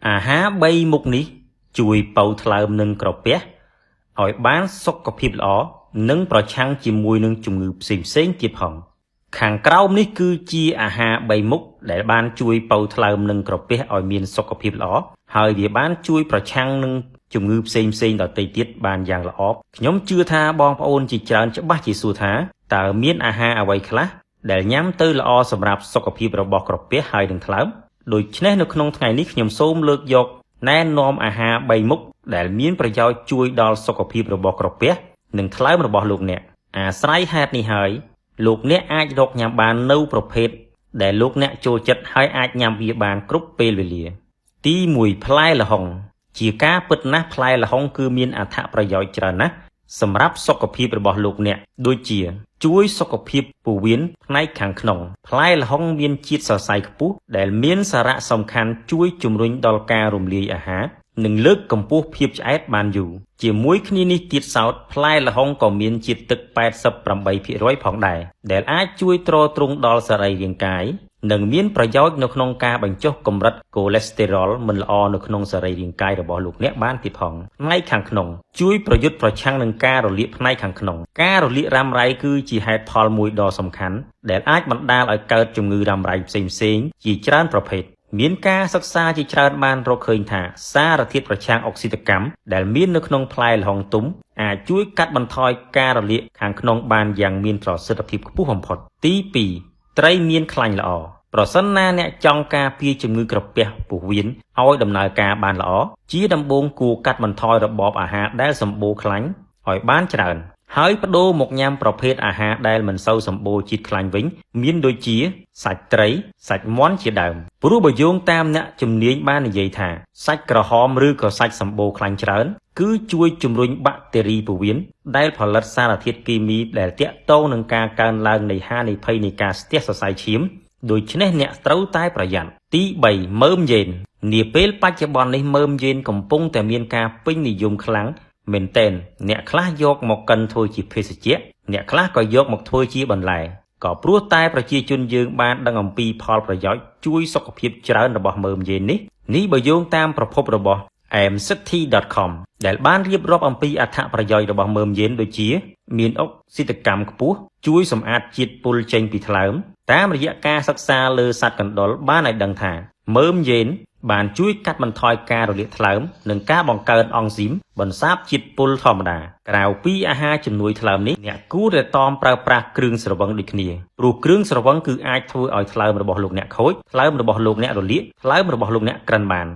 អាហារ3មុខនេះជួយប៉ូវថ្លើមនិងក្រពះឲ្យបានសុខភាពល្អនិងប្រឆាំងជាមួយនឹងជំងឺផ្សេងៗទៀតផងខាងក្រោមនេះគឺជាអាហារ3មុខដែលបានជួយប៉ូវថ្លើមនិងក្រពះឲ្យមានសុខភាពល្អហើយវាបានជួយប្រឆាំងនឹងជំងឺផ្សេងៗដទៃទៀតបានយ៉ាងល្អខ្ញុំជឿថាបងប្អូនជាច្រើនច្បាស់ជាសួរថាតើមានអាហារអ្វីខ្លះដែលញ៉ាំទៅល្អសម្រាប់សុខភាពរបស់ក្រពះហើយនិងថ្លើមដូច្នេះនៅក្នុងថ្ងៃនេះខ្ញុំសូមលើកយកណែនាំអាហារ3មុខដែលមានប្រយោជន៍ជួយដល់សុខភាពរបស់ក្រពះនិងថ្លើមរបស់លោកអ្នកអាស្រ័យហេតុនេះហើយលោកអ្នកអាចរកញ៉ាំបាននៅប្រភេទដែលលោកអ្នកចូលចិត្តហើយអាចញ៉ាំវាបានគ្រប់ពេលវេលាទី1ផ្លែល្ហុងជាការពិតណាស់ផ្លែល្ហុងគឺមានអត្ថប្រយោជន៍ច្រើនណាស់សម្រាប់សុខភាពរបស់លោកអ្នកដូចជាជួយសុខភាពពោះវៀនផ្នែកខាងក្នុងផ្លែល្ហុងមានជាតិសរសៃខ្ពស់ដែលមានសារៈសំខាន់ជួយជំរុញដល់ការរំលាយអាហារនិងលើកកម្ពស់ភាពឆ្អែតបានយូរជាមួយគ្នានេះទៀតសោតផ្លែល្ហុងក៏មានជាតិទឹក 88% ផងដែរដែលអាចជួយទ្រទ្រង់ដល់សរីរាង្គកាយនិងមានប្រយោជន៍នៅក្នុងការបញ្ចុះកម្រិតកូលេស្តេរ៉ុលមិនល្អនៅក្នុងសរីរាង្គកាយរបស់លោកអ្នកបានទៀតផងផ្នែកខាងក្នុងជួយប្រយុទ្ធប្រឆាំងនឹងការរលាកផ្នែកខាងក្នុងការរលាករ៉ាំរ៉ៃគឺជាហេតុផលមួយដ៏សំខាន់ដែលអាចបណ្ដាលឲ្យកើតជំងឺរ៉ាំរ៉ៃផ្សេងៗជាច្រើនប្រភេទមានការសិក្សាជាច្រើនបានរកឃើញថាសារធាតុប្រឆាំងអុកស៊ីតកម្មដែលមាននៅក្នុងផ្លែល្ហុងទុំអាចជួយកាត់បន្ថយការរលាកខាងក្នុងបានយ៉ាងមានប្រសិទ្ធភាពខ្ពស់បំផុតទី2ត្រីមានខ្លាញ់ល្អប្រសិនណាអ្នកចង់ការពារជំងឺក្រពះពោះវៀនឲ្យដំណើរការបានល្អជាដំបូងគួរកាត់បន្ថយរបបអាហារដែលសម្បូរខ្លាញ់ឲ្យបានច្រើនហើយបដូរមកញ៉ាំប្រភេទអាហារដែលមិនសូវសម្បូរជាតិខ្លាញ់វិញមានដូចជាសាច់ត្រីសាច់មាន់ជាដើមព្រោះបើយោងតាមអ្នកជំនាញបាននិយាយថាសាច់ក្រហមឬក៏សាច់សម្បូរខ្លាញ់ច្រើនគឺជួយជំរុញបាក់តេរីពោះវៀនដែលផលិតសារធាតុគីមីដែលទាក់ទងនឹងការកើនឡើងនៃហានិភ័យនៃការស្ទះសរសៃឈាមដូច្នេះអ្នកត្រូវតែប្រយ័ត្នទី3មើមយេននាពេលបច្ចុប្បន្ននេះមើមយេនកំពុងតែមានការពេញនិយមខ្លាំងមែនទែនអ្នកខ្លះយកមកកិនធ្វើជាភេសជ្ជៈអ្នកខ្លះក៏យកមកធ្វើជាបន្លែក៏ព្រោះតែប្រជាជនយើងបានដឹងអំពីផលប្រយោជន៍ជួយសុខភាពច្រើនរបស់មើមយេននេះបើយោងតាមប្រភពរបស់ amcity.com ដែលបានរៀបរាប់អំពីអត្ថប្រយោជន៍របស់មើមយេនដូចជាមានអុកស៊ីតកម្មខ្ពស់ជួយសម្អាតជាតិពុលចេញពីថ្លើមតាមរយៈការសិក្សាលើសត្វកណ្ដុរបានឲ្យដឹងថាមើមយេនបានជួយកាត់បន្ថយការរលាកថ្លើមនិងការបង្កើនអង់ស៊ីមបន្សាបជាតិពុលធម្មតាក្រៅពីអាហារជំនួយថ្លើមនេះអ្នកគួរតែតមប្រើប្រាស់គ្រឿងស្រវឹងដូចគ្នាព្រោះគ្រឿងស្រវឹងគឺអាចធ្វើឲ្យថ្លើមរបស់លោកអ្នកខូចថ្លើមរបស់លោកអ្នករលាកថ្លើមរបស់លោកអ្នកក្រិនបាន